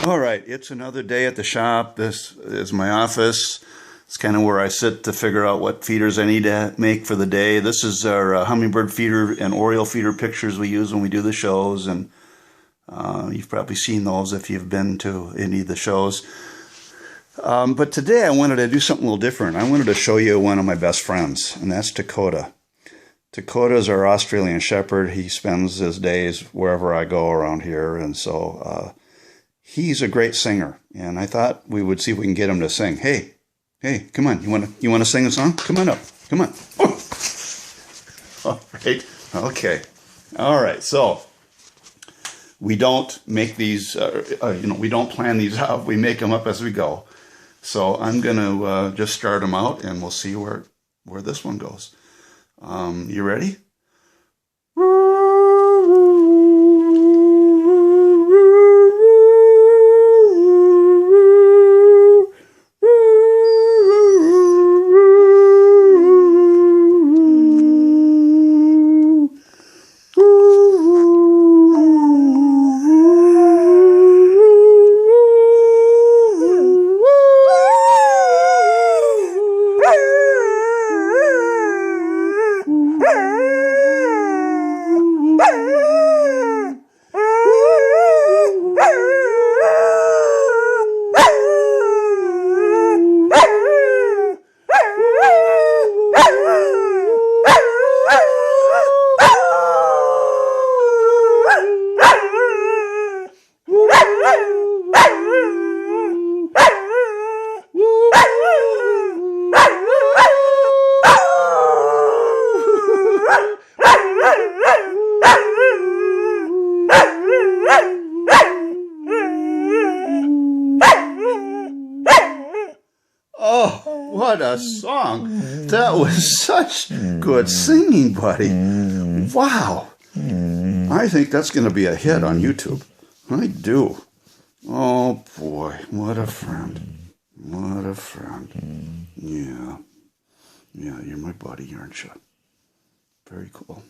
All right, it's another day at the shop. This is my office. It's kind of where I sit to figure out what feeders I need to make for the day. This is our hummingbird feeder and oriole feeder pictures we use when we do the shows, and you've probably seen those if you've been to any of the shows. But today I wanted to do something a little different. I wanted to show you one of my best friends, and that's Takota. Takota is our Australian Shepherd. He spends his days wherever I go around here, and so he's a great singer. And I thought we would see if we can get him to sing. Hey, come on! You want to sing a song? Come on up! Come on! Oh. All right. Okay. All right. So we don't make these. We don't plan these out. We make them up as we go. So I'm gonna just start them out, and we'll see where this one goes. You ready? Oh, what a song. That was such good singing, buddy. Wow. I think that's going to be a hit on YouTube. I do. Oh, boy. What a friend. What a friend. Yeah. Yeah, you're my buddy, aren't you? Very cool.